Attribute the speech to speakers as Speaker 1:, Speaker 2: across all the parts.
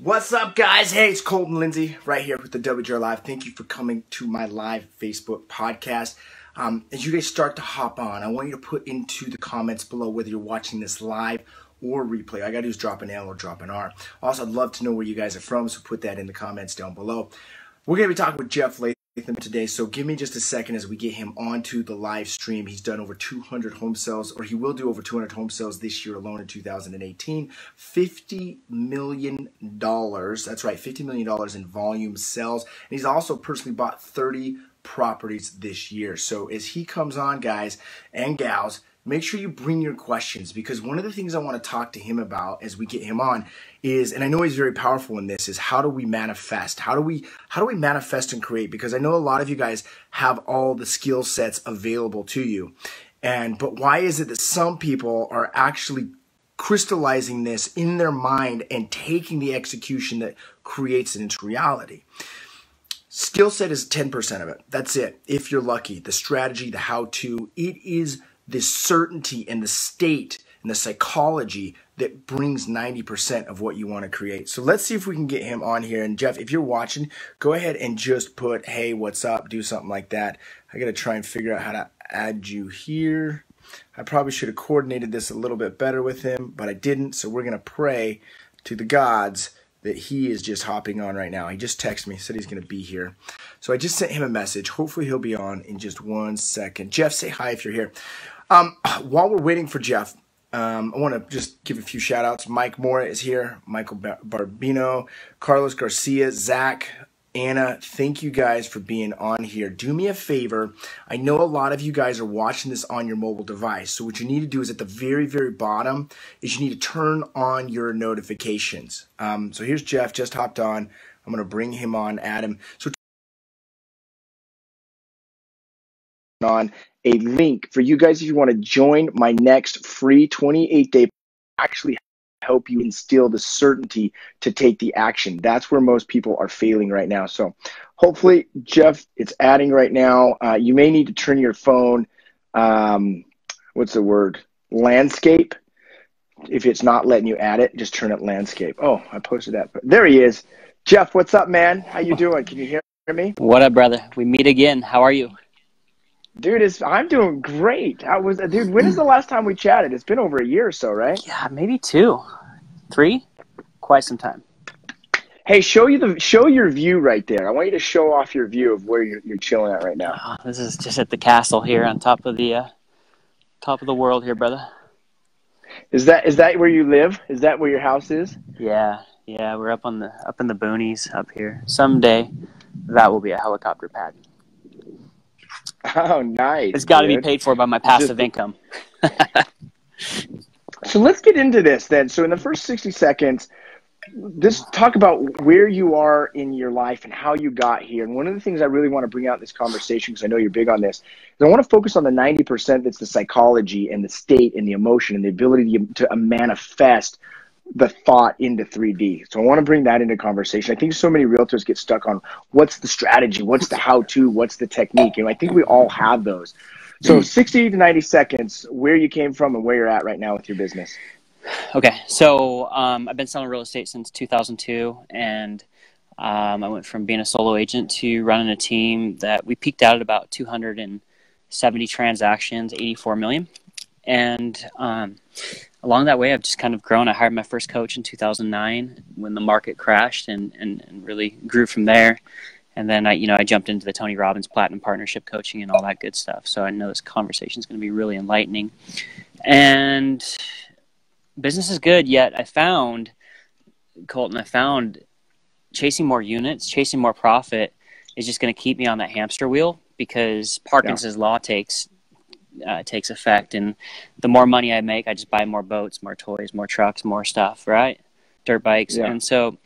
Speaker 1: What's up, guys? Hey, it's Colton, Lindsay, right here with the WJR Live. Thank you for coming to my live Facebook podcast. As you guys start to hop on, I want you to put into the comments below whether you're watching this live or replay. All I got to do is drop an L or drop an R. Also, I'd love to know where you guys are from, so put that in the comments down below. We're going to be talking with Jeff Latham today, so give me just a second as we get him onto the live stream. He's done over 200 home sales, or he will do over 200 home sales this year alone in 2018. $50 million. That's right, $50 million in volume sales. And he's also personally bought 30 properties this year. So as he comes on, guys and gals, make sure you bring your questions, because one of the things I want to talk to him about as we get him on is, and I know he's very powerful in this, is how do we manifest? How do we manifest and create? Because I know a lot of you guys have all the skill sets available to you. But why is it that some people are actually crystallizing this in their mind and taking the execution that creates it into reality? Skill set is 10% of it. That's it. If you're lucky, the strategy, the how-to, it is the certainty and the state and the psychology that brings 90% of what you want to create. So let's see if we can get him on here. And Jeff, if you're watching, go ahead and just put, hey, what's up? Do something like that. I got to try and figure out how to add you here. I probably should have coordinated this a little bit better with him, but I didn't. So we're going to pray to the gods that he is just hopping on right now. He just texted me, said he's going to be here. So I just sent him a message. Hopefully he'll be on in just 1 second. Jeff, say hi if you're here. While we're waiting for Jeff, I want to just give a few shout outs. Mike Mora is here, Michael Barbino, Carlos Garcia, Zach, Anna. Thank you guys for being on here. Do me a favor. I know a lot of you guys are watching this on your mobile device. So what you need to do is at the very, very bottom is you need to turn on your notifications. So here's Jeff, just hopped on. I'm going to bring him on, Adam. So on a link for you guys if you want to join my next free 28-day, actually help you instill the certainty to take the action. That's where most people are failing right now. So hopefully, Jeff, it's adding right now. You may need to turn your phone, what's the word? Landscape. If it's not letting you add it, just turn it landscape. Oh, I posted that. There he is. Jeff, what's up, man? How you doing? Can you hear me?
Speaker 2: What up, brother? We meet again. How are you?
Speaker 1: Dude, I'm doing great. Dude, when is the last time we chatted? It's been over a year or so, right?
Speaker 2: Yeah, maybe 2, 3, quite some time.
Speaker 1: Hey, show your view right there. I want you to show off your view of where you're chilling at right now.
Speaker 2: Oh, this is just at the castle here on top of the world here, brother.
Speaker 1: Is that where you live? Is that where your house is?
Speaker 2: Yeah, we're up in the boonies up here. Someday that will be a helicopter pad.
Speaker 1: Oh, nice.
Speaker 2: It's got to be paid for by my passive income.
Speaker 1: So let's get into this then. So in the first 60 seconds, just talk about where you are in your life and how you got here. And one of the things I really want to bring out in this conversation, because I know you're big on this, is I want to focus on the 90% that's the psychology and the state and the emotion and the ability to manifest the thought into 3D. So I want to bring that into conversation. I think so many realtors get stuck on what's the strategy, what's the how-to, what's the technique. And I think we all have those. So 60 to 90 seconds, where you came from and where you're at right now with your business.
Speaker 2: Okay. So I've been selling real estate since 2002. And I went from being a solo agent to running a team that we peaked out at about 270 transactions, 84 million. And along that way, I've just kind of grown. I hired my first coach in 2009 when the market crashed and really grew from there. And then I jumped into the Tony Robbins Platinum Partnership coaching and all that good stuff. So I know this conversation is going to be really enlightening. And business is good, yet Colton, chasing more units, chasing more profit is just going to keep me on that hamster wheel, because Parkinson's law takes effect, and the more money I make, I just buy more boats, more toys, more trucks, more stuff, right? Dirt bikes. And so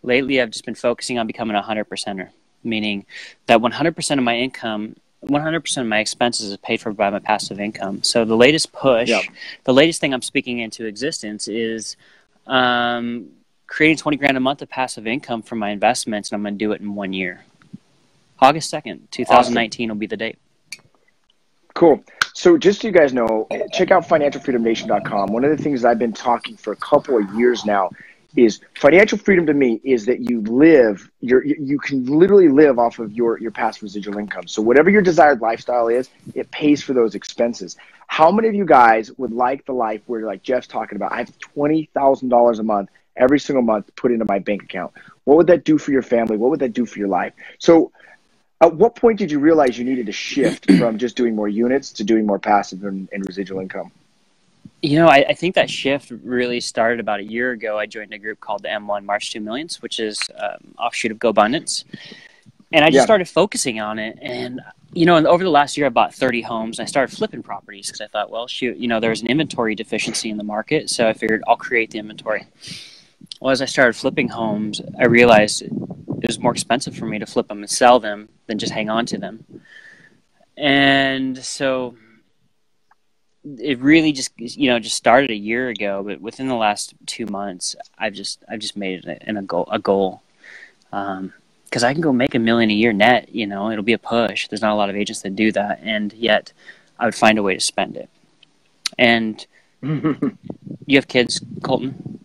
Speaker 2: lately I've just been focusing on becoming a 100%er, meaning that 100% of my income, 100% of my expenses is paid for by my passive income. So the latest push, the latest thing I'm speaking into existence is creating 20 grand a month of passive income from my investments, and I'm going to do it in 1 year. August 2nd, 2019 will be the date.
Speaker 1: Cool. So just so you guys know, check out financialfreedomnation.com. One of the things I've been talking for a couple of years now is financial freedom to me is that you can literally live off of your past residual income. So whatever your desired lifestyle is, it pays for those expenses. How many of you guys would like the life where, like Jeff's talking about, I have $20,000 a month every single month put into my bank account? What would that do for your family? What would that do for your life? So at what point did you realize you needed to shift from just doing more units to doing more passive and residual income?
Speaker 2: You know, I think that shift really started about a year ago. I joined a group called the M1 March to Millions, which is offshoot of GoBundance. And I just started focusing on it. And, you know, and over the last year, I bought 30 homes. And I started flipping properties because I thought, well, shoot, you know, there's an inventory deficiency in the market. So I figured I'll create the inventory. Well, as I started flipping homes, I realized it was more expensive for me to flip them and sell them than just hang on to them. And so it really just started a year ago, but within the last 2 months, I've just made it a goal. Because I can go make $1 million a year net, you know, it'll be a push. There's not a lot of agents that do that, and yet I would find a way to spend it. And you have kids, Colton?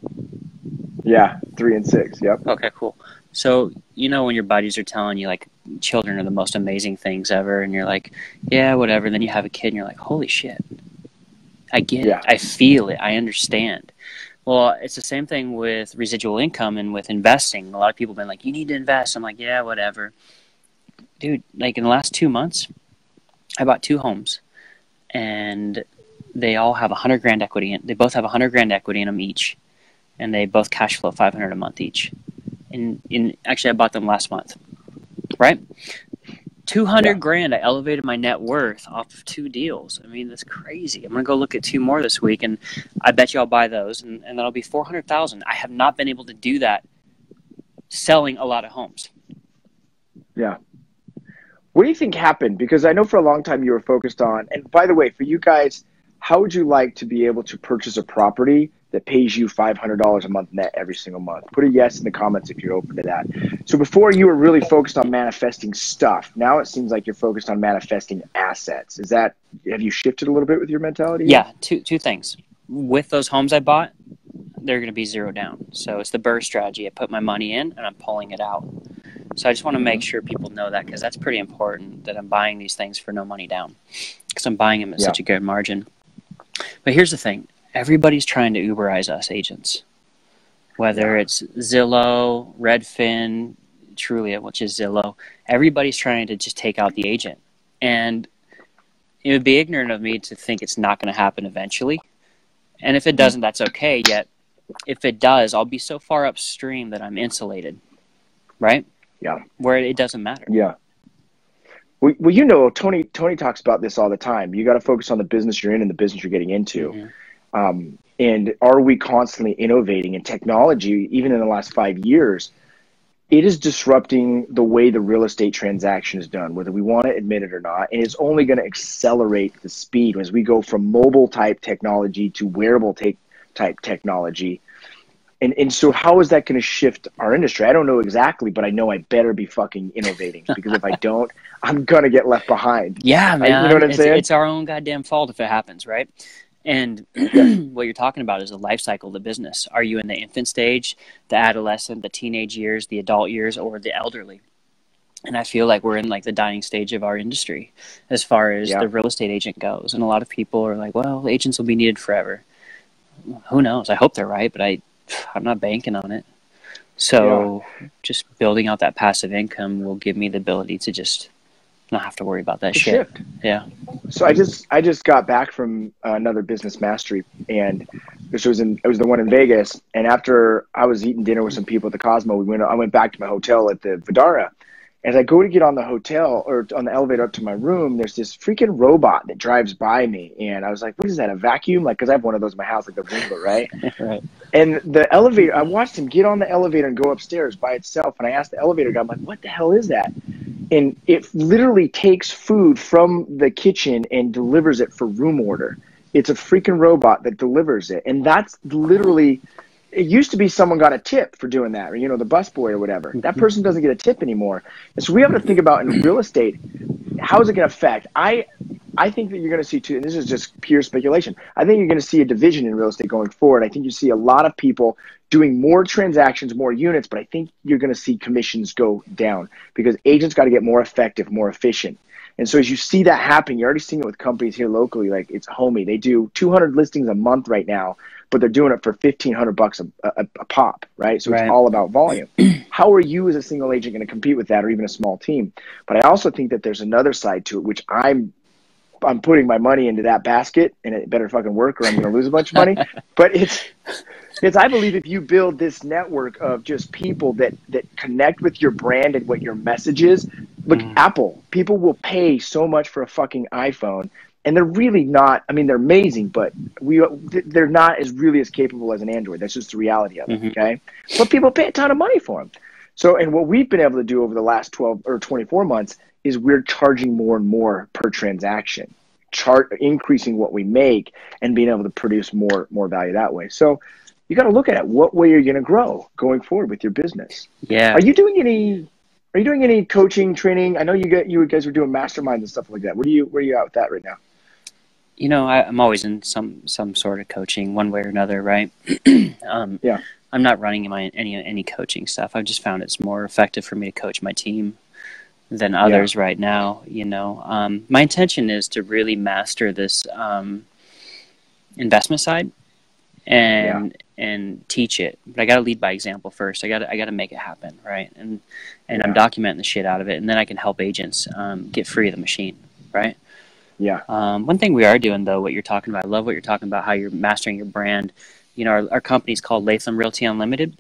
Speaker 1: Yeah, 3 and 6. Yep.
Speaker 2: Okay, cool. So, you know, when your buddies are telling you, like, children are the most amazing things ever, and you're like, yeah, whatever. And then you have a kid, and you're like, holy shit. I get it. I feel it. I understand. Well, it's the same thing with residual income and with investing. A lot of people have been like, you need to invest. I'm like, yeah, whatever. Dude, like in the last 2 months, I bought 2 homes, and they all have $100,000 equity. They both have $100,000 equity in them each, and they both cash flow $500 a month each. And actually, I bought them last month, right? $200,000. I elevated my net worth off of 2 deals. I mean, that's crazy. I'm gonna go look at 2 more this week, and I bet you I'll buy those, and that'll be $400,000. I have not been able to do that selling a lot of homes.
Speaker 1: Yeah. What do you think happened? Because I know for a long time you were focused on, and by the way, for you guys, how would you like to be able to purchase a property that pays you $500 a month net every single month? Put a yes in the comments if you're open to that. So before you were really focused on manifesting stuff. Now it seems like you're focused on manifesting assets. Have you shifted a little bit with your mentality?
Speaker 2: Yeah, two things. With those homes I bought, they're going to be zero down. So it's the BRRRR strategy. I put my money in and I'm pulling it out. So I just want to make sure people know that, because that's pretty important, that I'm buying these things for no money down, because I'm buying them at such a good margin. But here's the thing. Everybody's trying to Uberize us agents, whether it's Zillow, Redfin, Trulia, which is Zillow. Everybody's trying to just take out the agent. And it would be ignorant of me to think it's not going to happen eventually. And if it doesn't, that's okay. Yet if it does, I'll be so far upstream that I'm insulated, right?
Speaker 1: Yeah.
Speaker 2: Where it doesn't matter.
Speaker 1: Yeah. Well, you know, Tony talks about this all the time. You got to focus on the business you're in and the business you're getting into. Mm-hmm. And are we constantly innovating? In technology, even in the last 5 years, it is disrupting the way the real estate transaction is done, whether we want to admit it or not. And it's only going to accelerate the speed as we go from mobile type technology to wearable type technology. And so how is that going to shift our industry? I don't know exactly, but I know I better be fucking innovating, because if I don't, I'm going to get left behind.
Speaker 2: Yeah, man.
Speaker 1: You know what I'm saying?
Speaker 2: It's our own goddamn fault if it happens, right? And what you're talking about is the life cycle of the business. Are you in the infant stage, the adolescent, the teenage years, the adult years, or the elderly? And I feel like we're in like the dying stage of our industry as far as the real estate agent goes. And a lot of people are like, well, agents will be needed forever. Who knows? I hope they're right, but I'm not banking on it. So just building out that passive income will give me the ability to just not have to worry about that shit.
Speaker 1: Shift.
Speaker 2: Yeah.
Speaker 1: So I just got back from another business mastery, and it was the one in Vegas. And after I was eating dinner with some people at the Cosmo, I went back to my hotel at the Vidara. As I go to get on the hotel or on the elevator up to my room, there's this freaking robot that drives by me. And I was like, what is that, a vacuum? Like, because I have one of those in my house, like the Roomba, right?
Speaker 2: Right.
Speaker 1: And the elevator, I watched him get on the elevator and go upstairs by itself. And I asked the elevator guy, I'm like, what the hell is that? And it literally takes food from the kitchen and delivers it for room order. It's a freaking robot that delivers it. And that's literally it used to be someone got a tip for doing that, or, you know, the busboy or whatever. That person doesn't get a tip anymore. And so we have to think about in real estate, how is it going to affect? I think that you're going to see, too, and this is just pure speculation, I think you're going to see a division in real estate going forward. I think you see a lot of people doing more transactions, more units, but I think you're going to see commissions go down because agents got to get more effective, more efficient. And so as you see that happening, you're already seeing it with companies here locally, like it's Homey. They do 200 listings a month right now, but they're doing it for $1,500 a pop, right? So it's all about volume. How are you as a single agent going to compete with that, or even a small team? But I also think that there's another side to it, which I'm putting my money into that basket, and it better fucking work or I'm going to lose a bunch of money. But it's I believe if you build this network of just people that connect with your brand and what your message is, look, Apple, people will pay so much for a fucking iPhone, and they're really not, I mean, they're amazing, but they're not as really as capable as an Android. That's just the reality of it, okay? But people pay a ton of money for them. So, and what we've been able to do over the last 12 or 24 months is we're charging more and more per transaction, increasing what we make and being able to produce more value that way. So you got to look at it. What way you're going to grow going forward with your business.
Speaker 2: Yeah.
Speaker 1: Are you doing any coaching training? I know you guys were doing masterminds and stuff like that. Where are you at with that right now?
Speaker 2: You know, I'm always in some sort of coaching one way or another, right? Yeah. I'm not running any coaching stuff. I've just found it's more effective for me to coach my team than others right now. You know, my intention is to really master this investment side and teach it. But I got to lead by example first. I got to make it happen, right? And I'm documenting the shit out of it, and then I can help agents get free of the machine, right? Yeah. One thing we are doing, though, what you're talking about, I love what you're talking about, how you're mastering your brand. You know, our company is called Latham Realty Unlimited,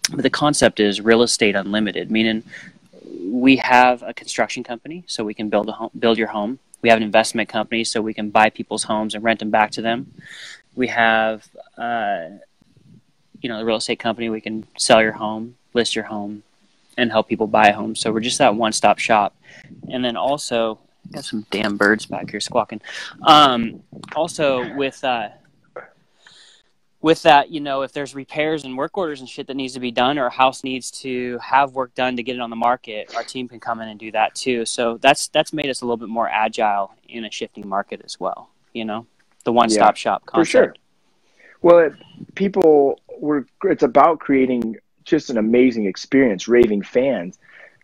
Speaker 2: but the concept is real estate unlimited, meaning we have a construction company, so we can build your home. We have an investment company, so we can buy people's homes and rent them back to them. We have, the real estate company. We can sell your home, list your home, and help people buy a home. So we're just that one-stop shop. And then also, got some damn birds back here squawking. Also with that, you know, if there's repairs and work orders and shit that needs to be done, or a house needs to have work done to get it on the market, our team can come in and do that too. So that's made us a little bit more agile in a shifting market as well. You know, the one-stop shop concept. For sure.
Speaker 1: Well, it's about creating just an amazing experience, raving fans.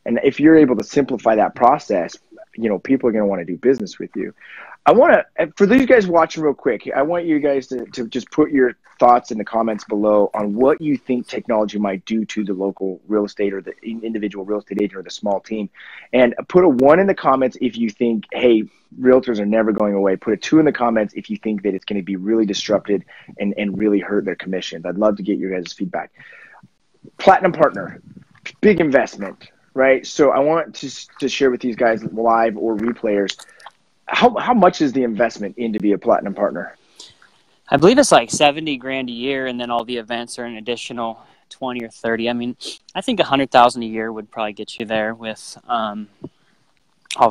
Speaker 1: And if you're able to simplify that process, you know, people are going to want to do business with you. I want to, for these guys watching real quick, I want you guys to just put your thoughts in the comments below on what you think technology might do to the local real estate or the individual real estate agent or the small team. And put a 1 in the comments if you think, hey, realtors are never going away. Put a 2 in the comments if you think that it's going to be really disrupted and really hurt their commissions. I'd love to get your guys' feedback. Platinum partner, big investment, right? So I want to share with these guys live or replayers, how much is the investment in to be a platinum partner?
Speaker 2: I believe it's like $70,000 a year, and then all the events are an additional 20 or 30. I mean, I think $100,000 a year would probably get you there with all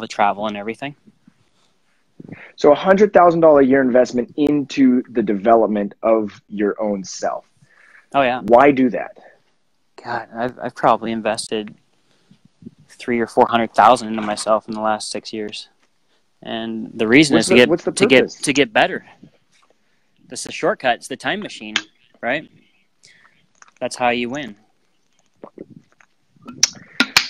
Speaker 2: the travel and everything.
Speaker 1: So $100,000 a year investment into the development of your own self.
Speaker 2: Oh yeah.
Speaker 1: Why do that?
Speaker 2: God, I've probably invested $300,000 or $400,000 into myself in the last 6 years. And the reason is to get better. That's the shortcut. It's the time machine, right? That's how you win.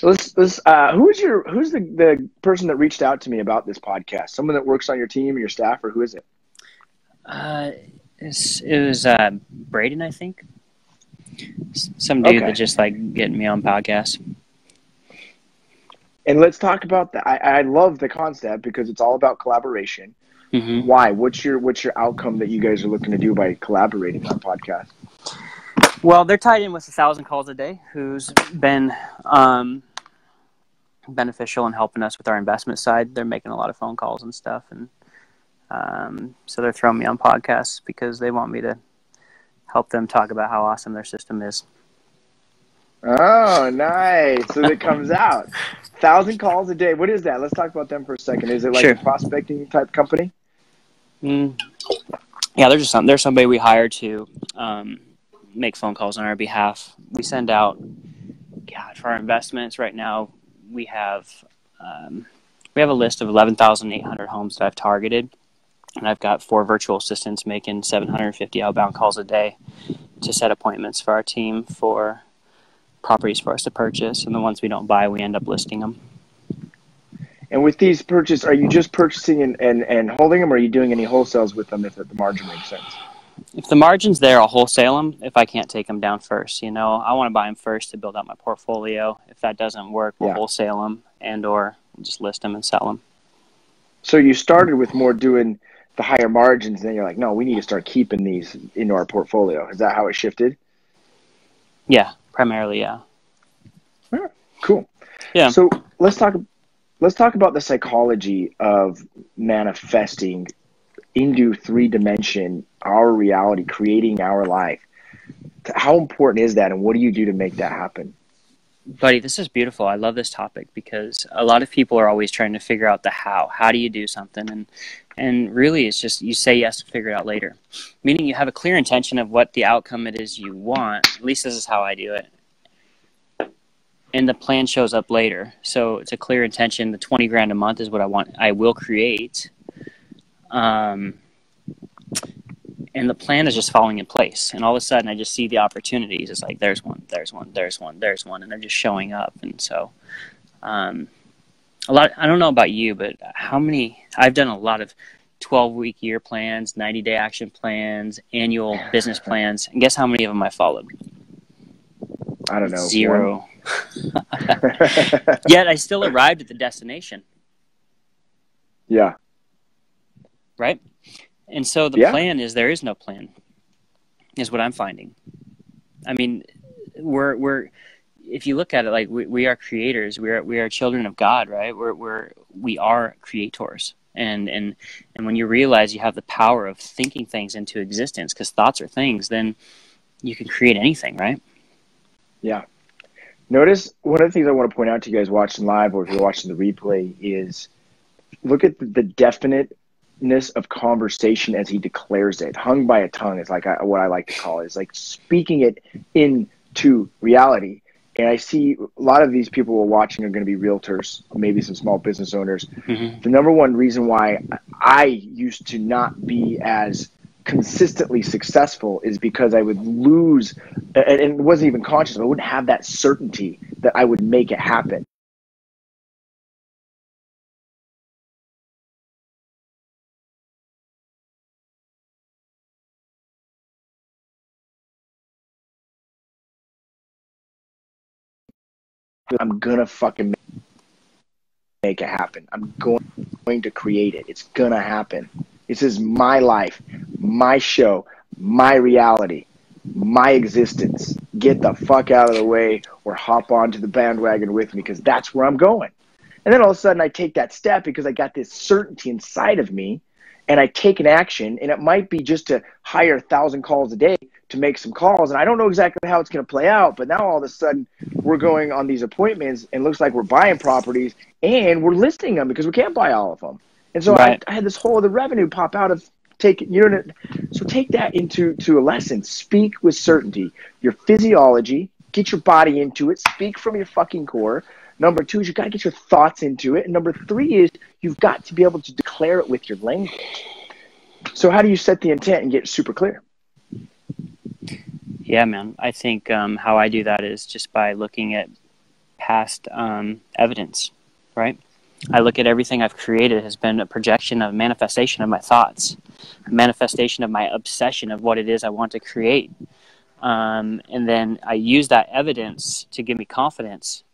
Speaker 1: Who's the person that reached out to me about this podcast? Someone that works on your team or your staff, or who is it?
Speaker 2: It was Braden, I think. Some dude that just like getting me on podcasts.
Speaker 1: And let's talk about that. I love the concept because it's all about collaboration. Mm-hmm. Why? What's your outcome that you guys are looking to do by collaborating on podcasts?
Speaker 2: Well, they're tied in with 1,000 calls a day, who's been beneficial in helping us with our investment side. They're making a lot of phone calls and stuff, and so they're throwing me on podcasts because they want me to help them talk about how awesome their system is.
Speaker 1: Oh, nice. So it comes out. 1,000 calls a day. What is that? Let's talk about them for a second. Is it like a prospecting type company?
Speaker 2: Yeah, they're somebody we hire to make phone calls on our behalf. We send out, God, for our investments right now, we have a list of 11,800 homes that I've targeted, and I've got 4 virtual assistants making 750 outbound calls a day to set appointments for our team for properties for us to purchase, and the ones we don't buy, we end up listing them.
Speaker 1: And with these purchases, are you just purchasing and holding them, or are you doing any wholesales with them if the margin makes sense?
Speaker 2: If the margin's there, I'll wholesale them if I can't take them down first. You know, I want to buy them first to build out my portfolio. If that doesn't work, we'll wholesale them or just list them and sell them. So
Speaker 1: you started with more doing the higher margins, and then you're like, no, we need to start keeping these into our portfolio. Is that how it shifted?
Speaker 2: Yeah, primarily, yeah.
Speaker 1: All right, cool.
Speaker 2: Yeah.
Speaker 1: So let's talk about the psychology of manifesting into 3-dimension, our reality, creating our life. How important is that, and what do you do to make that happen?
Speaker 2: Buddy, this is beautiful. I love this topic because a lot of people are always trying to figure out the how. How do you do something? And really, it's just you say yes to figure it out later. Meaning you have a clear intention of what the outcome it is you want. At least this is how I do it. And the plan shows up later. So it's a clear intention. The 20 grand a month is what I want. I will create. And the plan is just falling in place. And all of a sudden, I just see the opportunities. It's like, there's one, and they're just showing up. And so, I don't know about you, but I've done a lot of 12-week year plans, 90-day action plans, annual business plans. And guess how many of them I followed?
Speaker 1: I don't know.
Speaker 2: 0. Yet I still arrived at the destination.
Speaker 1: Yeah.
Speaker 2: Right? And so the plan is there is no plan, is what I'm finding. I mean, we're if you look at it, like we are creators, we are children of God, right? We are creators, and when you realize you have the power of thinking things into existence, because thoughts are things, then you can create anything, right?
Speaker 1: Yeah. Notice one of the things I want to point out to you guys watching live, or if you're watching the replay, is look at the definiteness of conversation as he declares it. Hung by a tongue is like what I like to call it. It's like speaking it into reality. And I see a lot of these people who are watching are going to be realtors, maybe some small business owners. Mm-hmm. The number one reason why I used to not be as consistently successful is because I would lose, and it wasn't even conscious, I wouldn't have that certainty that I would make it happen. I'm gonna fucking make it happen. I'm going to create it. It's gonna happen. This is my life, my show, my reality, my existence. Get the fuck out of the way or hop onto the bandwagon with me, because that's where I'm going. And then all of a sudden I take that step because I got this certainty inside of me, and I take an action, and it might be just to hire 1,000 calls a day to make some calls. And I don't know exactly how it's going to play out, but now all of a sudden we're going on these appointments and it looks like we're buying properties and we're listing them because we can't buy all of them. And so I had this whole other revenue pop out of taking, so take that into a lesson. Speak with certainty. Your physiology, get your body into it, speak from your fucking core. Number 2 is you've got to get your thoughts into it. And number 3 is you've got to be able to declare it with your language. So how do you set the intent and get super clear?
Speaker 2: Yeah, man. I think how I do that is just by looking at past evidence, right? I look at everything I've created has been a projection of manifestation of my thoughts, a manifestation of my obsession of what it is I want to create. And then I use that evidence to give me confidence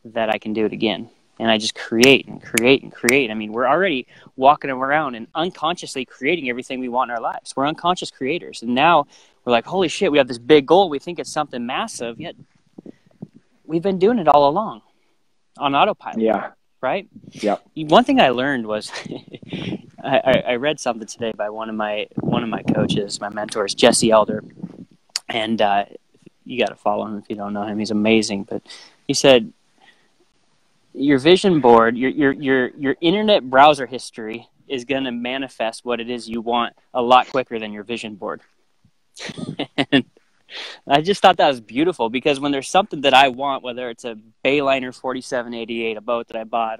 Speaker 2: that I can do it again. And I just create and create and create. I mean, we're already walking around and unconsciously creating everything we want in our lives. We're unconscious creators. And now we're like, holy shit, we have this big goal. We think it's something massive, yet we've been doing it all along on autopilot.
Speaker 1: Yeah.
Speaker 2: Right?
Speaker 1: Yeah.
Speaker 2: One thing I learned was I read something today by one of my coaches, my mentors, Jesse Elder. And you got to follow him if you don't know him. He's amazing. But he said, your vision board, your internet browser history is going to manifest what it is you want a lot quicker than your vision board. And I just thought that was beautiful, because when there's something that I want, whether it's a Bayliner 4788, a boat that I bought,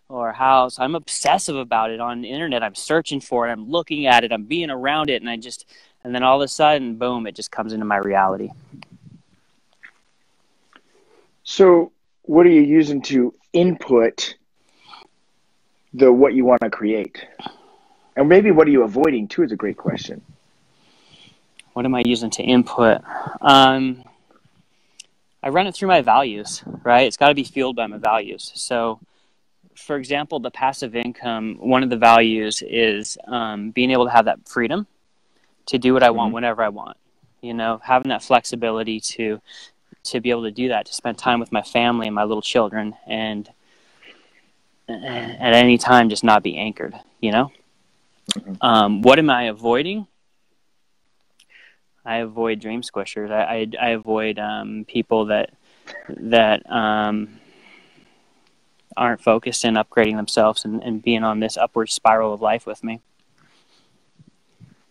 Speaker 2: or a house, I'm obsessive about it on the internet. I'm searching for it. I'm looking at it. I'm being around it. And then all of a sudden, boom, it just comes into my reality.
Speaker 1: So what are you using to input what you want to create? And maybe what are you avoiding too is a great question.
Speaker 2: What am I using to input? I run it through my values, right? It's got to be fueled by my values. So, for example, the passive income, one of the values is being able to have that freedom to do what I want whenever I want. You know, having that flexibility to be able to do that, to spend time with my family and my little children, and at any time just not be anchored, you know? What am I avoiding? I avoid dream squishers. I avoid people that aren't focused in upgrading themselves and being on this upward spiral of life with me.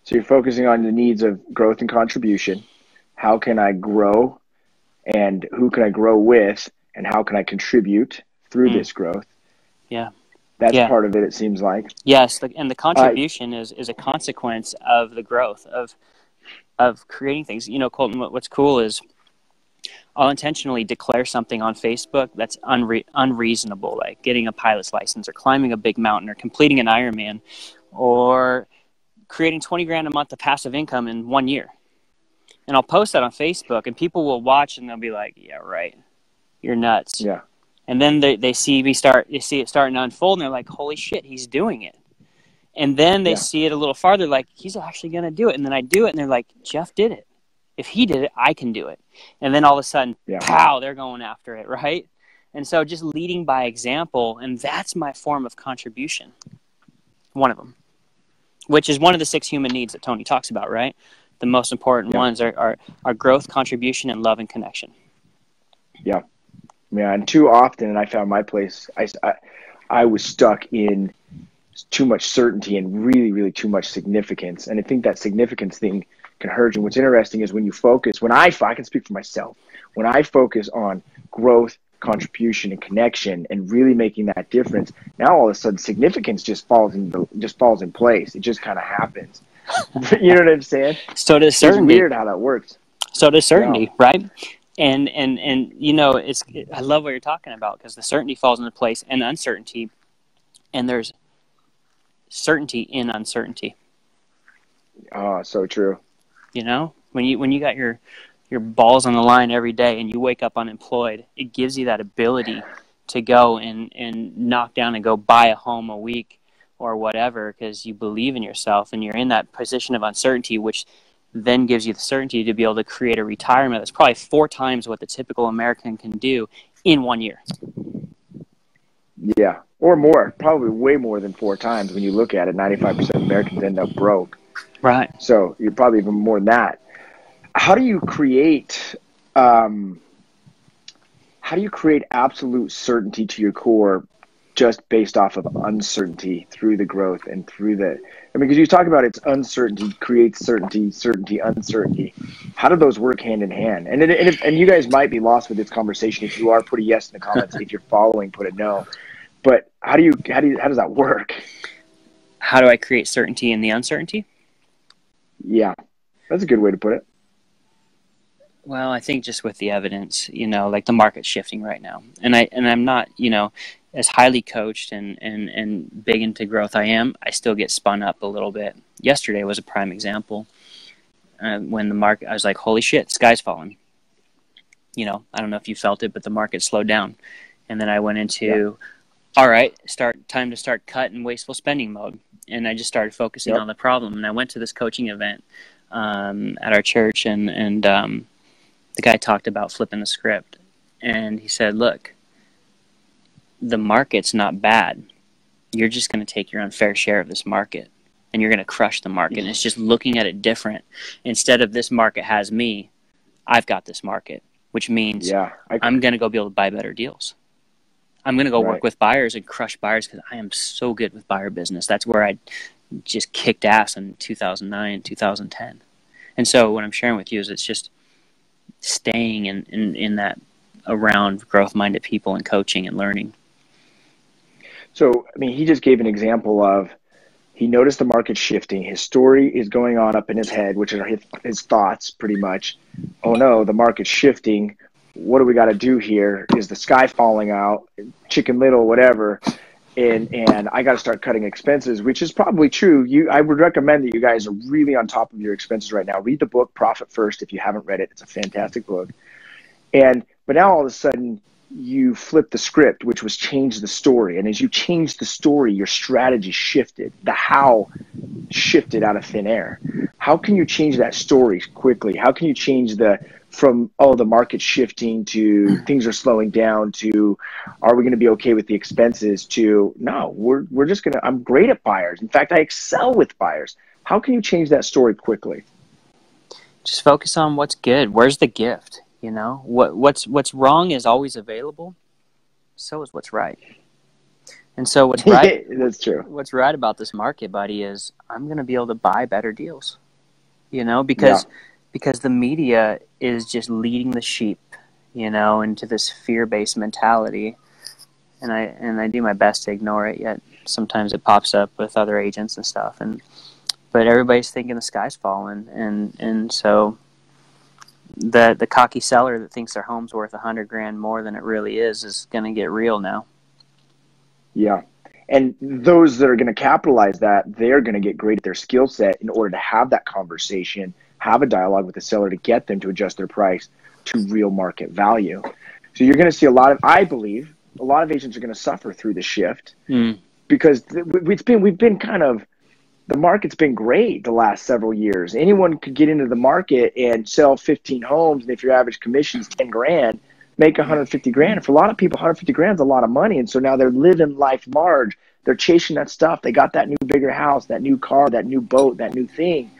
Speaker 1: So you're focusing on the needs of growth and contribution. How can I grow, and who can I grow with, and how can I contribute through this growth?
Speaker 2: Yeah.
Speaker 1: That's part of it, it seems like.
Speaker 2: Yes, and the contribution is a consequence of the growth of creating things. You know, Colton, what's cool is I'll intentionally declare something on Facebook that's unreasonable, like getting a pilot's license or climbing a big mountain or completing an Ironman or creating 20 grand a month of passive income in 1 year. And I'll post that on Facebook, and people will watch and they'll be like, yeah, right. You're nuts.
Speaker 1: Yeah.
Speaker 2: And then they see it starting to unfold, and they're like, holy shit, he's doing it. And then they see it a little farther, like, he's actually going to do it. And then I do it, and they're like, Jeff did it. If he did it, I can do it. And then all of a sudden, pow, they're going after it, right? And so just leading by example, and that's my form of contribution, one of them, which is one of the 6 human needs that Tony talks about, right? The most important ones are growth, contribution, and love and connection.
Speaker 1: Yeah. Yeah, and too often, and I found my place, I was stuck in too much certainty and really, really too much significance. And I think that significance thing can hurt you. What's interesting is when you focus, I can speak for myself, when I focus on growth, contribution, and connection, and really making that difference, now all of a sudden significance just falls in place. It just kind of happens. You know what I'm saying?
Speaker 2: So does certainty.
Speaker 1: It's weird how that works.
Speaker 2: So does certainty, right? And you know, I love what you're talking about, because the certainty falls into place and uncertainty, and there's certainty in uncertainty.
Speaker 1: Oh, so true.
Speaker 2: You know, when you got your balls on the line every day and you wake up unemployed, it gives you that ability to go and knock down and go buy a home a week or whatever, because you believe in yourself and you're in that position of uncertainty, which then gives you the certainty to be able to create a retirement that's probably 4 times what the typical American can do in 1 year.
Speaker 1: Yeah, or more, probably way more than 4 times when you look at it. 95% of Americans end up broke.
Speaker 2: Right.
Speaker 1: So you're probably even more than that. How do you create absolute certainty to your core just based off of uncertainty through the growth and through because you talk about it's uncertainty creates certainty, certainty, uncertainty. How do those work hand in hand? And you guys might be lost with this conversation. If you are, put a yes in the comments. If you're following, put a no. But how does that work?
Speaker 2: How do I create certainty in the uncertainty?
Speaker 1: Yeah, that's a good way to put it.
Speaker 2: Well, I think just with the evidence, you know, like the market's shifting right now, and I'm not, you know, as highly coached and big into growth I still get spun up a little bit. Yesterday was a prime example. When the market, I was like, holy shit, sky's falling. You know, I don't know if you felt it, but the market slowed down. And then I went into, all right, time to start cut and wasteful spending mode. And I just started focusing on the problem. And I went to this coaching event at our church, and the guy talked about flipping the script. And he said, look, the market's not bad. You're just going to take your unfair share of this market, and you're going to crush the market. And it's just looking at it different. Instead of this market has me, I've got this market, which means I'm going to go be able to buy better deals. I'm going to go work with buyers and crush buyers, because I am so good with buyer business. That's where I just kicked ass in 2009, 2010. And so what I'm sharing with you is it's just staying in that around growth-minded people and coaching and learning.
Speaker 3: So, I mean, he just gave an example of, he noticed the market shifting. His story is going on up in his head, which are his thoughts pretty much. Oh no, the market's shifting. What do we got to do here? Is the sky falling out? Chicken Little, whatever. And I got to start cutting expenses, which is probably true. I would recommend that you guys are really on top of your expenses right now. Read the book Profit First if you haven't read it. It's a fantastic book. But now all of a sudden you flip the script, which was change the story. And as you change the story, your strategy shifted. The how shifted out of thin air. How can you change that story quickly? How can you change from the market's shifting to things are slowing down to are we going to be okay with the expenses to no, we're just going to, I'm great at buyers. In fact, I excel with buyers. How can you change that story quickly?
Speaker 2: Just focus on what's good. Where's the gift? You know, what's wrong is always available. So is what's right. And so what's right,
Speaker 3: that's true.
Speaker 2: What's right about this market, buddy, is I'm going to be able to buy better deals, you know, because the media is just leading the sheep, you know, into this fear-based mentality. And I do my best to ignore it, yet sometimes it pops up with other agents and stuff. But everybody's thinking the sky's falling. And so the cocky seller that thinks their home's worth $100,000 more than it really is going to get real now.
Speaker 3: Yeah. And those that are going to capitalize that, they're going to get great at their skill set in order to have that conversation, have a dialogue with the seller to get them to adjust their price to real market value. So you're going to see I believe a lot of agents are going to suffer through the shift because we've been kind of, the market's been great the last several years. Anyone could get into the market and sell 15 homes. And if your average commission is 10 grand, make 150 grand. And for a lot of people, 150 grand is a lot of money. And so now they're living life large. They're chasing that stuff. They got that new bigger house, that new car, that new boat, that new thing.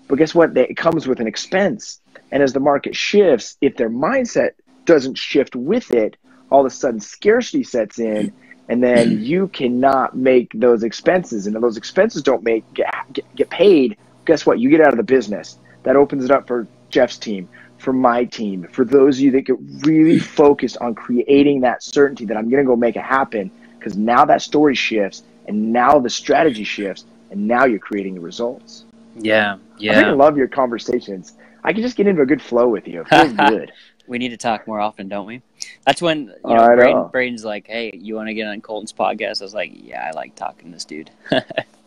Speaker 3: But guess what? It comes with an expense. And as the market shifts, if their mindset doesn't shift with it, all of a sudden scarcity sets in, and then you cannot make those expenses. And if those expenses don't get paid, guess what? You get out of the business. That opens it up for Jeff's team, for my team, for those of you that get really focused on creating that certainty that I'm going to go make it happen, because now that story shifts, and now the strategy shifts, and now you're creating the results.
Speaker 2: Yeah.
Speaker 3: I think I love your conversations. I can just get into a good flow with you. It feels good.
Speaker 2: We need to talk more often, don't we? That's when Braden's like, hey, you want to get on Colton's podcast? I was like, yeah, I like talking to this dude.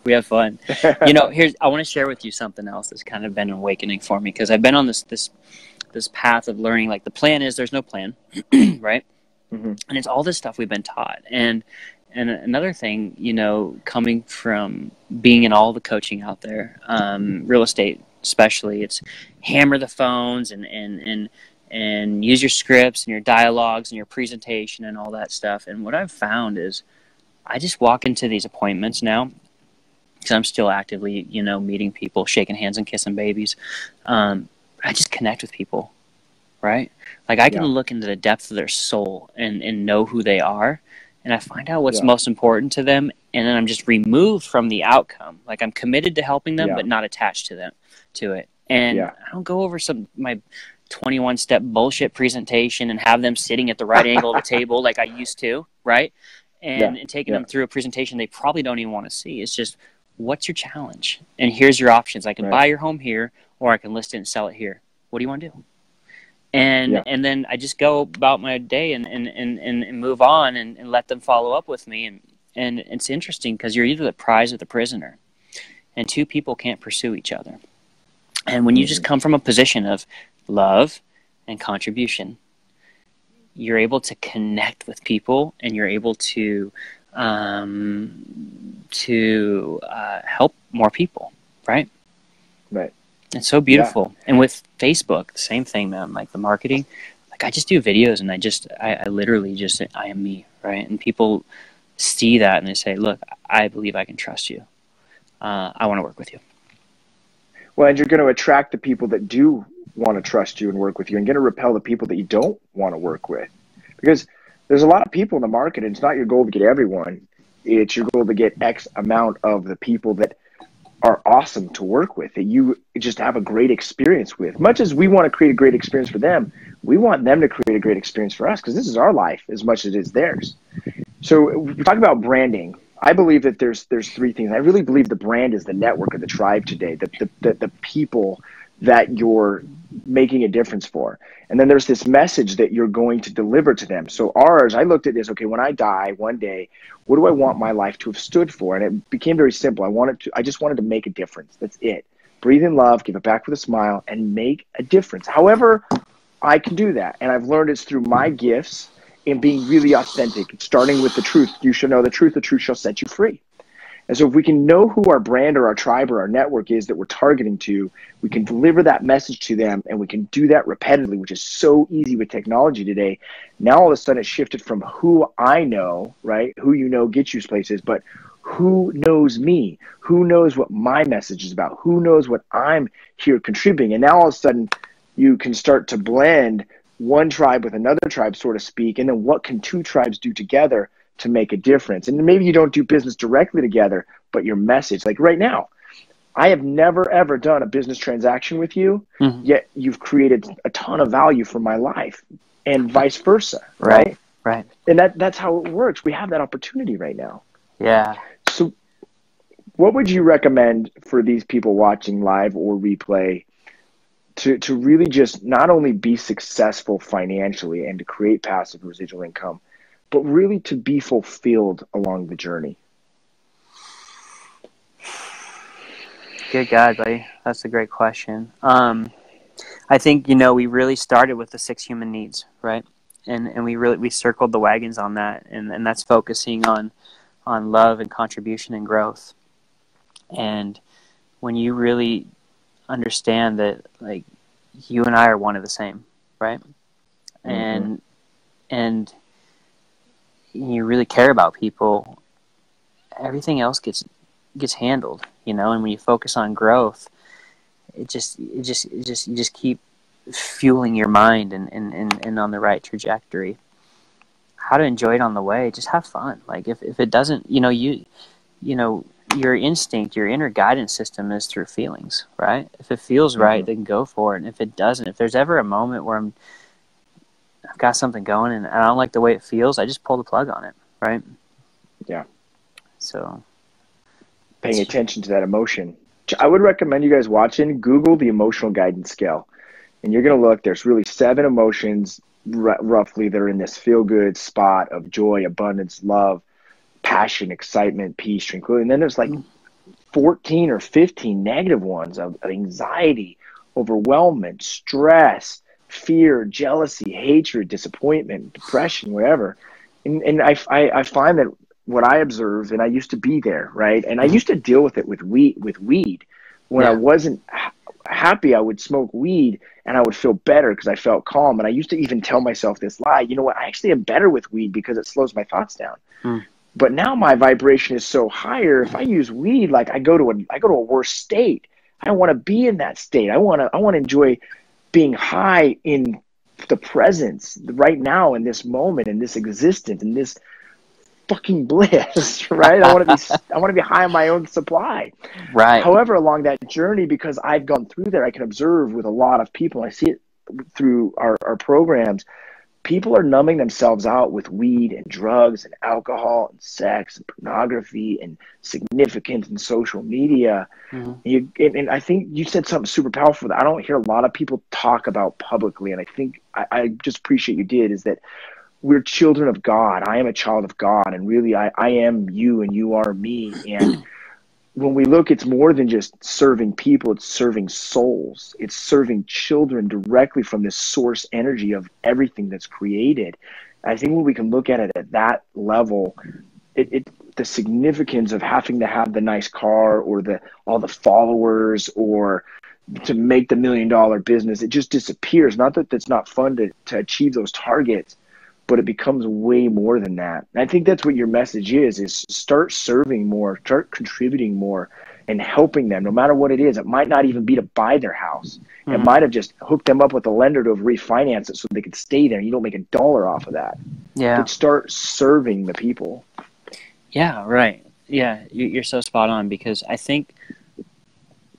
Speaker 2: We have fun. You know, I want to share with you something else that's kind of been an awakening for me, because I've been on this path of learning, like the plan is there's no plan, right? Mm-hmm. And it's all this stuff we've been taught. And another thing, you know, coming from being in all the coaching out there, real estate especially, it's hammer the phones and use your scripts and your dialogues and your presentation and all that stuff. And what I've found is I just walk into these appointments now, because I'm still actively, you know, meeting people, shaking hands and kissing babies. I just connect with people, right? Like I can look into the depth of their soul and know who they are. And I find out what's most important to them. And then I'm just removed from the outcome. Like I'm committed to helping them, but not attached to it. And I don't go over my 21-step bullshit presentation and have them sitting at the right angle of the table like I used to, right? And taking them through a presentation they probably don't even want to see. It's just, what's your challenge? And here's your options. I can buy your home here, or I can list it and sell it here. What do you want to do? And then I just go about my day and move on and let them follow up with me. And it's interesting because you're either the prize or the prisoner. And two people can't pursue each other. And when you just come from a position of love and contribution, you're able to connect with people, and you're able to help more people, right?
Speaker 3: Right.
Speaker 2: It's so beautiful. And with Facebook, the same thing, man. Like the marketing, like I just do videos, and I literally just, I am me, right? And people see that and they say, look, I believe I can trust you. I want to work with you.
Speaker 3: Well, and you're going to attract the people that do want to trust you and work with you, and going to repel the people that you don't want to work with. Because there's a lot of people in the market, and it's not your goal to get everyone. It's your goal to get X amount of the people that are awesome to work with, that you just have a great experience with. Much as we want to create a great experience for them, we want them to create a great experience for us, because this is our life as much as it is theirs. So we talk about branding. I believe that there's three things. I really believe the brand is the network of the tribe today, the people that you're making a difference for. And then there's this message that you're going to deliver to them. So ours, I looked at this, okay, when I die one day, what do I want my life to have stood for? And it became very simple. I just wanted to make a difference. That's it. Breathe in love, give it back with a smile, and make a difference. However I can do that. And I've learned it's through my gifts and being really authentic, starting with the truth. You shall know the truth shall set you free. And so if we can know who our brand or our tribe or our network is that we're targeting to, we can deliver that message to them, and we can do that repetitively, which is so easy with technology today. Now all of a sudden it's shifted from who I know, right? Who you know gets you places, but who knows me? Who knows what my message is about? Who knows what I'm here contributing? And now all of a sudden you can start to blend one tribe with another tribe, so to speak, and then what can two tribes do together to make a difference? And maybe you don't do business directly together, but your message, like right now, I have never, ever done a business transaction with you, yet you've created a ton of value for my life, and vice versa, right?
Speaker 2: Right.
Speaker 3: And that's how it works. We have that opportunity right now.
Speaker 2: Yeah.
Speaker 3: So what would you recommend for these people watching live or replay to really just not only be successful financially and to create passive residual income, but really to be fulfilled along the journey?
Speaker 2: Good God, buddy. That's a great question. I think, we really started with the 6 human needs, right? And we circled the wagons on that, and that's focusing on love and contribution and growth. And when you really understand that, like, you and I are one of the same, right? And you really care about people, everything else gets handled, and when you focus on growth, you just keep fueling your mind and on the right trajectory. How to enjoy it on the way, just have fun. Like if it doesn't, your instinct, your inner guidance system is through feelings, right? If it feels right, then go for it. And if it doesn't, if there's ever a moment where I've got something going and I don't like the way it feels, I just pull the plug on it, right?
Speaker 3: Yeah.
Speaker 2: So
Speaker 3: paying attention to that emotion. I would recommend you guys watching, Google the emotional guidance scale. And you're going to look, there's really 7 emotions roughly that are in this feel-good spot of joy, abundance, love, passion, excitement, peace, tranquility. And then there's like 14 or 15 negative ones of anxiety, overwhelmment, stress, fear, jealousy, hatred, disappointment, depression, whatever. And I find that what I observed, and I used to be there, right? And I used to deal with it with weed. When I wasn't happy, I would smoke weed and I would feel better because I felt calm. And I used to even tell myself this lie, you know what, I actually am better with weed because it slows my thoughts down. But now my vibration is so higher. If I use weed, like I go to a worse state. I don't want to be in that state. I want to enjoy being high in the presence right now, in this moment, in this existence, in this fucking bliss, right? I want to be high on my own supply.
Speaker 2: Right.
Speaker 3: However, along that journey, because I've gone through there, I can observe with a lot of people. I see it through our programs. People are numbing themselves out with weed and drugs and alcohol and sex and pornography and significance and social media. And I think you said something super powerful that I don't hear a lot of people talk about publicly. And I think I just appreciate you did, is that we're children of God. I am a child of God. And really, I am you and you are me. And when we look, it's more than just serving people, it's serving souls. It's serving children directly from this source energy of everything that's created. I think when we can look at it at that level, the significance of having to have the nice car or all the followers or to make the $1 million business, it just disappears. Not that it's not fun to achieve those targets, but it becomes way more than that. And I think that's what your message is start serving more, start contributing more, and helping them, no matter what it is. It might not even be to buy their house. It might have just hooked them up with a lender to refinance it so they could stay there. You don't make $1 off of that.
Speaker 2: Yeah.
Speaker 3: But start serving the people.
Speaker 2: Yeah, right. Yeah, you're so spot on, because I think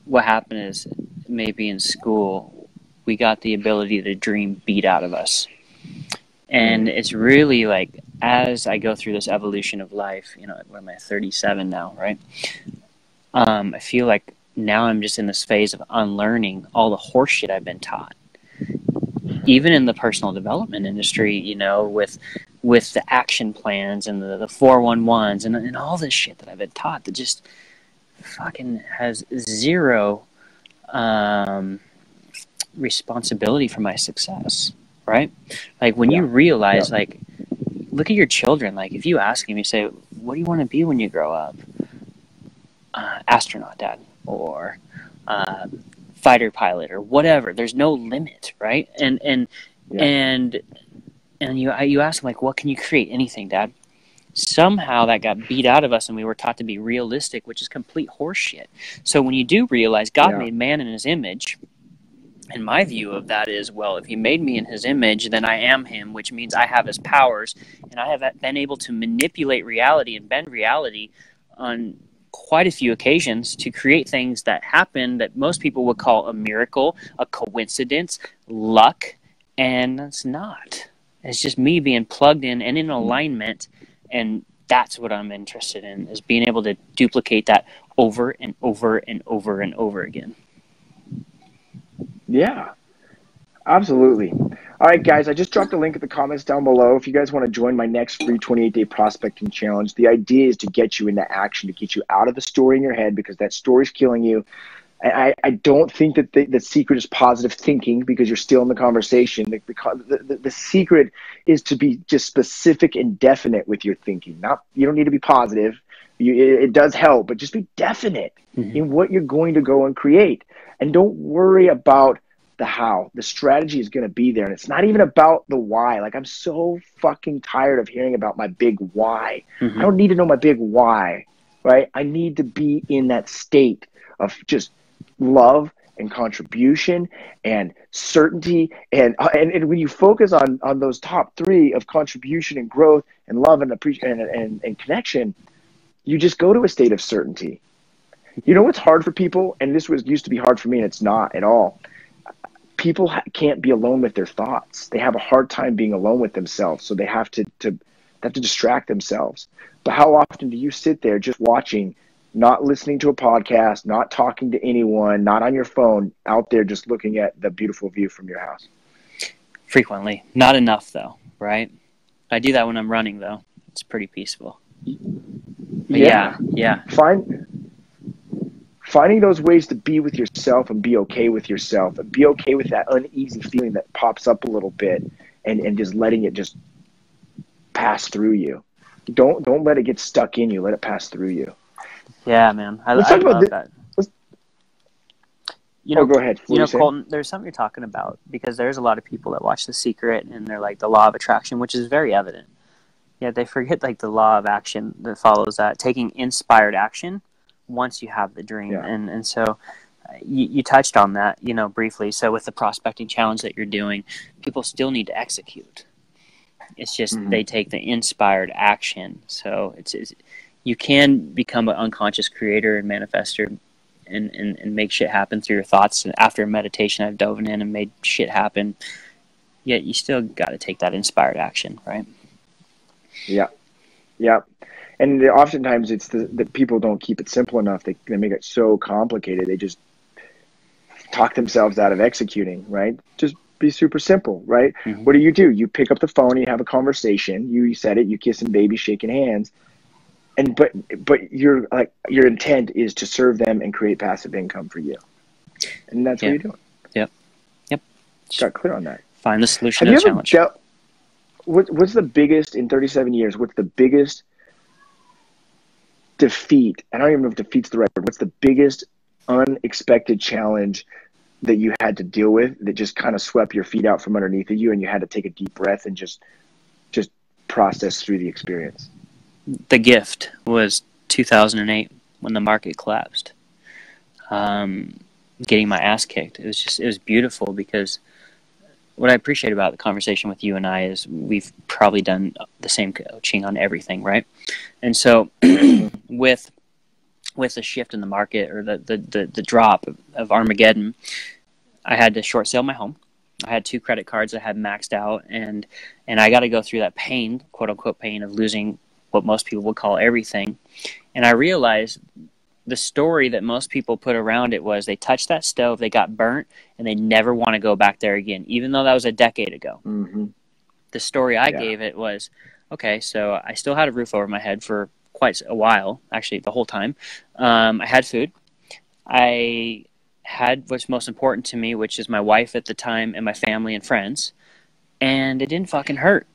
Speaker 2: what happened is maybe in school we got the ability to dream beat out of us. And it's really like, as I go through this evolution of life, what am I, 37 now, right? I feel like now I'm just in this phase of unlearning all the horse shit I've been taught. Even in the personal development industry, with the action plans and the 411s and all this shit that I've been taught that just fucking has zero responsibility for my success, right? Like when you realize, like, look at your children. Like if you ask them, you say, what do you want to be when you grow up? Astronaut, Dad, or fighter pilot, or whatever. There's no limit, right? And you ask them, like, what can you create? Anything, Dad. Somehow that got beat out of us, and we were taught to be realistic, which is complete horseshit. So when you do realize God made man in his image, and my view of that is, well, if he made me in his image, then I am him, which means I have his powers, and I have been able to manipulate reality and bend reality on quite a few occasions to create things that happen that most people would call a miracle, a coincidence, luck, and it's not. It's just me being plugged in and in alignment, and that's what I'm interested in, is being able to duplicate that over and over and over and over again.
Speaker 3: Yeah, absolutely. All right, guys, I just dropped a link in the comments down below. If you guys want to join my next free 28-day prospecting challenge, the idea is to get you into action, to get you out of the story in your head, because that story's killing you. I don't think that the secret is positive thinking, because you're still in the conversation. The secret is to be just specific and definite with your thinking. You don't need to be positive. It does help, but just be definite in what you're going to go and create. And don't worry about the how. The strategy is going to be there. And it's not even about the why. Like, I'm so fucking tired of hearing about my big why. I don't need to know my big why, right? I need to be in that state of just love and contribution and certainty. And when you focus on those top three of contribution and growth and love and appreciation and connection, you just go to a state of certainty. You know what's hard for people, and this used to be hard for me, and it's not at all. People can't be alone with their thoughts. They have a hard time being alone with themselves, so they have to distract themselves. But how often do you sit there just watching, not listening to a podcast, not talking to anyone, not on your phone, out there just looking at the beautiful view from your house?
Speaker 2: Frequently. Not enough, though, right? I do that when I'm running, though. It's pretty peaceful. But yeah.
Speaker 3: Finding those ways to be with yourself and be okay with yourself and be okay with that uneasy feeling that pops up a little bit, and just letting it just pass through you. Don't let it get stuck in you. Let it pass through you.
Speaker 2: Yeah, man. I love that.
Speaker 3: Go ahead.
Speaker 2: Colton, there's something you're talking about, because there's a lot of people that watch The Secret and they're like the law of attraction, which is very evident. Yeah, they forget like the law of action that follows that, taking inspired action once you have the dream.
Speaker 3: Yeah.
Speaker 2: And so you touched on that, briefly. So with the prospecting challenge that you're doing, people still need to execute. It's just they take the inspired action. So it's you can become an unconscious creator and manifester and make shit happen through your thoughts. And after meditation, I've dove in and made shit happen. Yet you still got to take that inspired action, right?
Speaker 3: Yeah. And oftentimes it's the people don't keep it simple enough. They make it so complicated. They just talk themselves out of executing, right? Just be super simple, right? What do? You pick up the phone, you have a conversation, you said it, you kissing babies, shaking hands. And but your intent is to serve them and create passive income for you. And that's what you're doing.
Speaker 2: Yep.
Speaker 3: Got clear on that.
Speaker 2: Find the solution to the challenge.
Speaker 3: What's the biggest, in 37 years, what's the biggest defeat? I don't even know if defeat's the right word. What's the biggest unexpected challenge that you had to deal with that just kind of swept your feet out from underneath of you, and you had to take a deep breath and just process through the experience?
Speaker 2: The gift was 2008 when the market collapsed. Getting my ass kicked. It was beautiful, because what I appreciate about the conversation with you and I is we've probably done the same coaching on everything, right? And so with with the shift in the market, or the drop of Armageddon, I had to short sale my home. I had 2 credit cards that had maxed out, and I got to go through that pain, quote unquote pain, of losing what most people would call everything. And I realized the story that most people put around it was they touched that stove, they got burnt, and they never want to go back there again, even though that was a decade ago.
Speaker 3: Mm-hmm.
Speaker 2: The story I gave it was, okay, so I still had a roof over my head for quite a while, actually the whole time. I had food. I had what's most important to me, which is my wife at the time and my family and friends, and it didn't fucking hurt.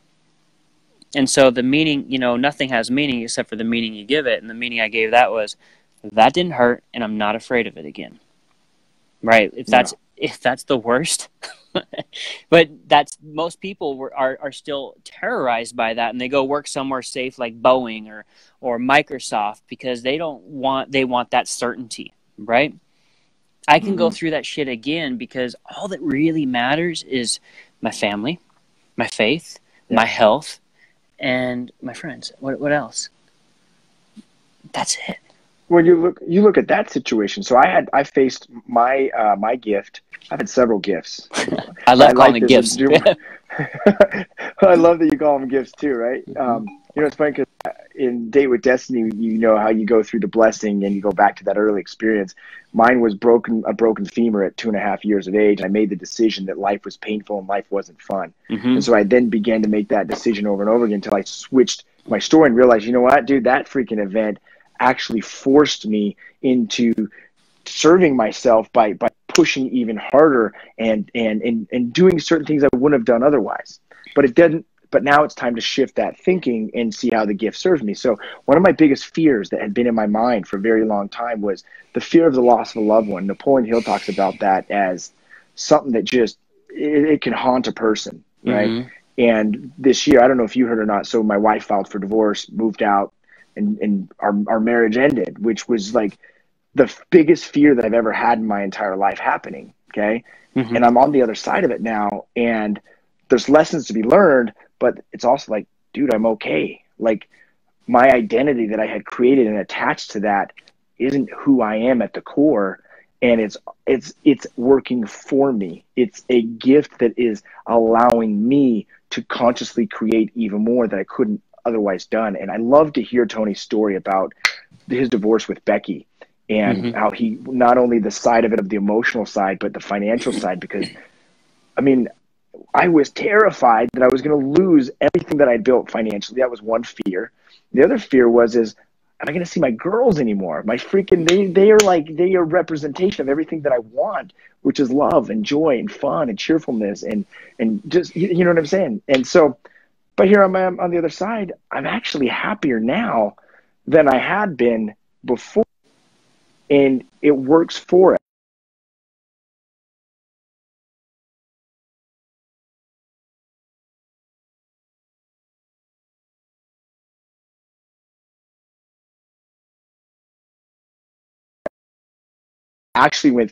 Speaker 2: And so the meaning, nothing has meaning except for the meaning you give it, and the meaning I gave that was, that didn't hurt, and I'm not afraid of it again. Right? If that's the worst, but most people are still terrorized by that, and they go work somewhere safe like Boeing or Microsoft because they want that certainty, right? I can go through that shit again because all that really matters is my family, my faith, my health, and my friends. What else? That's it.
Speaker 3: When you look at that situation, so I faced my gift. I've had several gifts.
Speaker 2: I love calling it gifts.
Speaker 3: I love that you call them gifts too, right? It's funny because in Date with Destiny, you know how you go through the blessing and you go back to that early experience. Mine was a broken femur at 2.5 years of age. I made the decision that life was painful and life wasn't fun. And so I then began to make that decision over and over again until I switched my story and realized, you know what, dude, that freaking event actually forced me into serving myself by pushing even harder and doing certain things I wouldn't have done otherwise. But it didn't. But now it's time to shift that thinking and see how the gift serves me. So one of my biggest fears that had been in my mind for a very long time was the fear of the loss of a loved one. Napoleon Hill talks about that as something that just it can haunt a person, right? And this year, I don't know if you heard or not, so my wife filed for divorce, moved out, and our marriage ended, which was like the biggest fear that I've ever had in my entire life happening, okay? And I'm on the other side of it now, and there's lessons to be learned, but it's also like, dude, I'm okay. Like, my identity that I had created and attached to that isn't who I am at the core, and it's working for me. It's a gift that is allowing me to consciously create even more that I couldn't otherwise done. And I love to hear Tony's story about his divorce with Becky and how he, not only the side of it, of the emotional side, but the financial side, because I mean, I was terrified that I was going to lose everything that I built financially. That was one fear. The other fear was, am I going to see my girls anymore? My freaking, they are representation of everything that I want, which is love and joy and fun and cheerfulness and just, you know what I'm saying? And so, but here I am on the other side. I'm actually happier now than I had been before, and it works for it. Actually went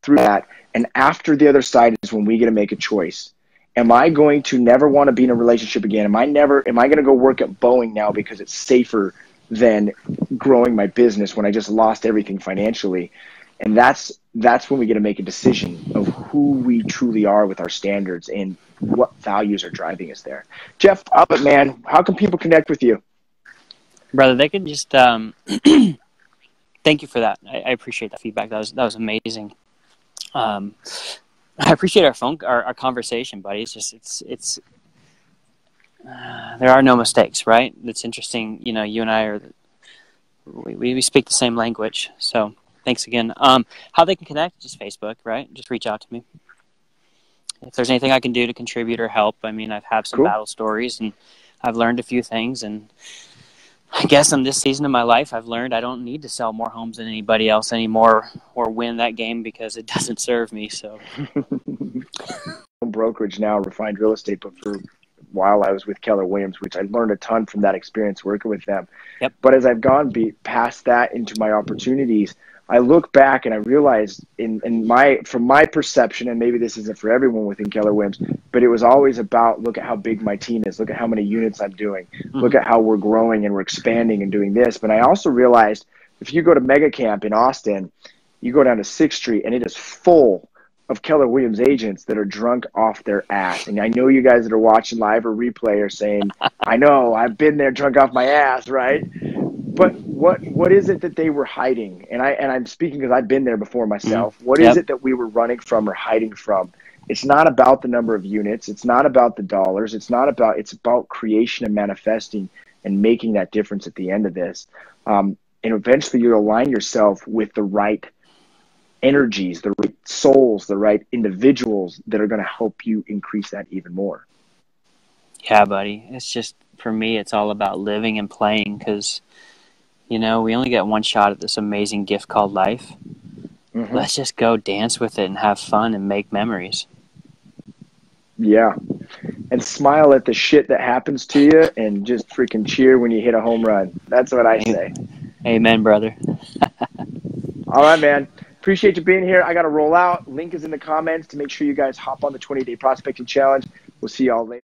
Speaker 3: through that, and after the other side is when we get to make a choice. Am I going to never want to be in a relationship again? Am I going to go work at Boeing now because it's safer than growing my business when I just lost everything financially? And that's when we get to make a decision of who we truly are with our standards and what values are driving us there. Jeff, man, how can people connect with you?
Speaker 2: Brother, they can just thank you for that. I appreciate that feedback. That was amazing. I appreciate our conversation, buddy. It's there are no mistakes, right? It's interesting. You and I we speak the same language. So thanks again. How they can connect? Just Facebook, right? Just reach out to me. If there's anything I can do to contribute or help, I mean, I've had some battle stories and I've learned a few things, and I guess in this season of my life, I've learned I don't need to sell more homes than anybody else anymore or win that game because it doesn't serve me. So,
Speaker 3: brokerage now, refined real estate, but for while I was with Keller Williams, which I learned a ton from that experience working with them.
Speaker 2: Yep.
Speaker 3: But as I've gone past that into my opportunities, I look back and I realized from my perception, and maybe this isn't for everyone within Keller Williams, but it was always about, look at how big my team is, look at how many units I'm doing, look at how we're growing and we're expanding and doing this. But I also realized if you go to Mega Camp in Austin, you go down to 6th Street and it is full of Keller Williams agents that are drunk off their ass. And I know you guys that are watching live or replay are saying, I know, I've been there drunk off my ass, right? But what is it that they were hiding? And I'm speaking because I've been there before myself. What is it that we were running from or hiding from? It's not about the number of units. It's not about the dollars. It's about creation and manifesting and making that difference at the end of this. And eventually you'll align yourself with the right energies, the right souls, the right individuals that are going to help you increase that even more.
Speaker 2: Yeah, buddy. It's just, for me, it's all about living and playing because, we only get one shot at this amazing gift called life. Let's just go dance with it and have fun and make memories.
Speaker 3: Yeah. And smile at the shit that happens to you and just freaking cheer when you hit a home run. That's what I say.
Speaker 2: Amen, brother.
Speaker 3: All right, man. Appreciate you being here. I got to roll out. Link is in the comments to make sure you guys hop on the 20-day prospecting challenge. We'll see y'all later.